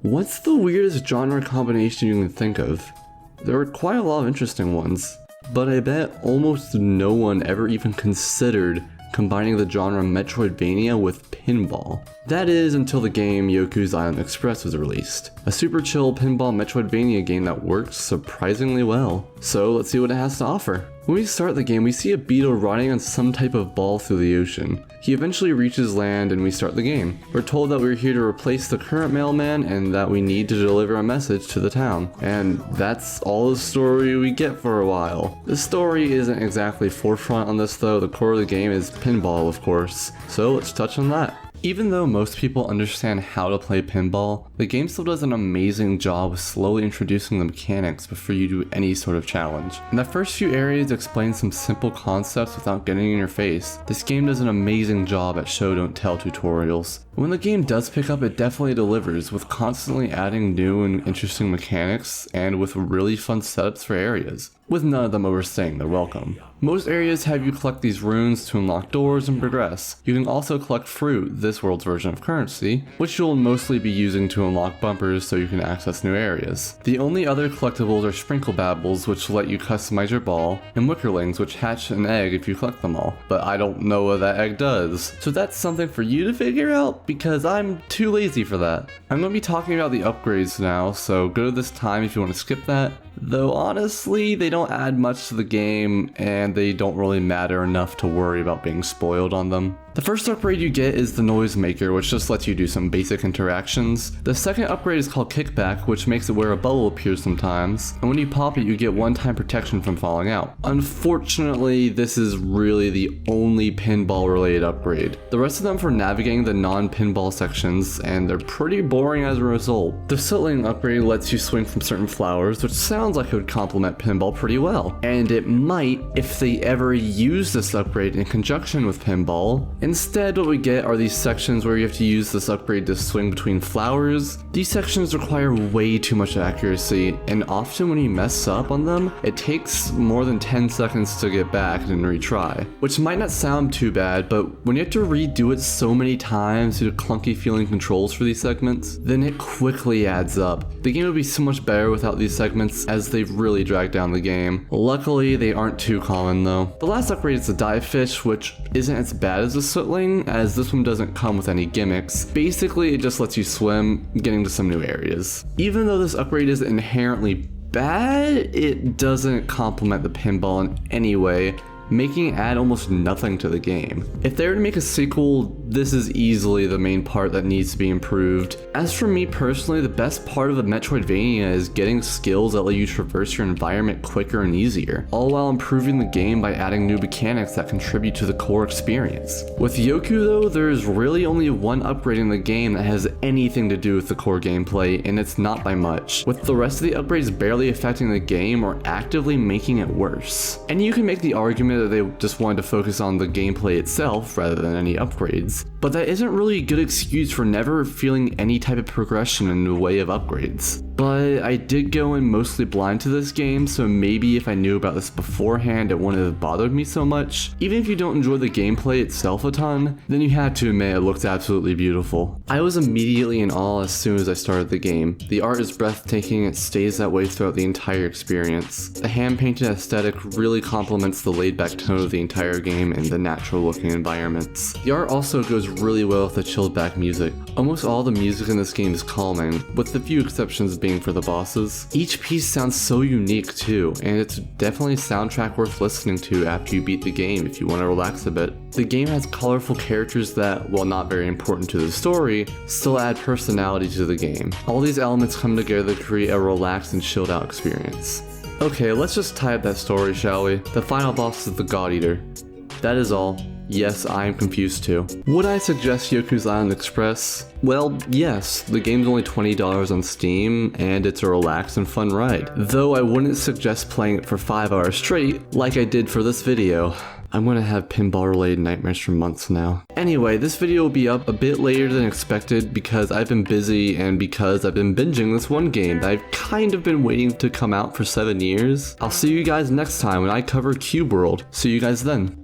What's the weirdest genre combination you can think of? There are quite a lot of interesting ones, but I bet almost no one ever even considered combining the genre metroidvania with pinball. That is, until the game Yoku's Island Express was released. A super chill pinball metroidvania game that works surprisingly well. So let's see what it has to offer. When we start the game, we see a beetle riding on some type of ball through the ocean. He eventually reaches land and we start the game. We're told that we're here to replace the current mailman and that we need to deliver a message to the town. And that's all the story we get for a while. The story isn't exactly forefront on this though. The core of the game is pinball, of course. So let's touch on that. Even though most people understand how to play pinball, the game still does an amazing job of slowly introducing the mechanics before you do any sort of challenge. And the first few areas explain some simple concepts without getting in your face. This game does an amazing job at show don't tell tutorials. When the game does pick up, it definitely delivers, with constantly adding new and interesting mechanics and with really fun setups for areas, with none of them overstaying their welcome. Most areas have you collect these runes to unlock doors and progress. You can also collect fruit, this world's version of currency, which you'll mostly be using to unlock bumpers so you can access new areas. The only other collectibles are sprinkle babbles, which let you customize your ball, and wickerlings, which hatch an egg if you collect them all. But I don't know what that egg does, so that's something for you to figure out, because I'm too lazy for that. I'm going to be talking about the upgrades now, so go to this time if you want to skip that. Though honestly, they don't add much to the game, and they don't really matter enough to worry about being spoiled on them. The first upgrade you get is the Noisemaker, which just lets you do some basic interactions. The second upgrade is called Kickback, which makes it where a bubble appears sometimes, and when you pop it you get one-time protection from falling out. Unfortunately, this is really the only pinball related upgrade. The rest of them for navigating the non-pinball sections, and they're pretty boring as a result. The Sootling upgrade lets you swing from certain flowers, which sounds like it would complement pinball pretty well. And it might if they ever use this upgrade in conjunction with pinball. Instead, what we get are these sections where you have to use this upgrade to swing between flowers. These sections require way too much accuracy, and often when you mess up on them, it takes more than 10 seconds to get back and retry. Which might not sound too bad, but when you have to redo it so many times due to clunky feeling controls for these segments, then it quickly adds up. The game would be so much better without these segments, as they've really dragged down the game. Luckily, they aren't too common though. The last upgrade is the Dive Fish, which isn't as bad as the Sootling, as this one doesn't come with any gimmicks. Basically, it just lets you swim, getting to some new areas. Even though this upgrade is inherently bad, it doesn't complement the pinball in any way, making it add almost nothing to the game. If they were to make a sequel, this is easily the main part that needs to be improved. As for me personally, the best part of a Metroidvania is getting skills that let you traverse your environment quicker and easier, all while improving the game by adding new mechanics that contribute to the core experience. With Yoku though, there's really only one upgrade in the game that has anything to do with the core gameplay, and it's not by much, with the rest of the upgrades barely affecting the game or actively making it worse. And you can make the argument that they just wanted to focus on the gameplay itself rather than any upgrades, but that isn't really a good excuse for never feeling any type of progression in the way of upgrades. But I did go in mostly blind to this game, so maybe if I knew about this beforehand, it wouldn't have bothered me so much. Even if you don't enjoy the gameplay itself a ton, then you have to admit it looks absolutely beautiful. I was immediately in awe as soon as I started the game. The art is breathtaking, it stays that way throughout the entire experience. The hand-painted aesthetic really complements the laid-back tone of the entire game and the natural-looking environments. The art also goes really well with the chilled-back music. Almost all the music in this game is calming, with the few exceptions being for the bosses. Each piece sounds so unique too, and it's definitely a soundtrack worth listening to after you beat the game if you want to relax a bit. The game has colorful characters that, while not very important to the story, still add personality to the game. All these elements come together to create a relaxed and chilled out experience. Okay, let's just tie up that story, shall we? The final boss is the God Eater. That is all. Yes, I am confused too. Would I suggest Yoku's Island Express? Well, yes, the game's only $20 on Steam, and it's a relaxed and fun ride. Though I wouldn't suggest playing it for 5 hours straight, like I did for this video. I'm gonna have pinball-related nightmares for months now. Anyway, this video will be up a bit later than expected because I've been busy and because I've been binging this one game that I've kind of been waiting to come out for 7 years. I'll see you guys next time when I cover Cube World. See you guys then.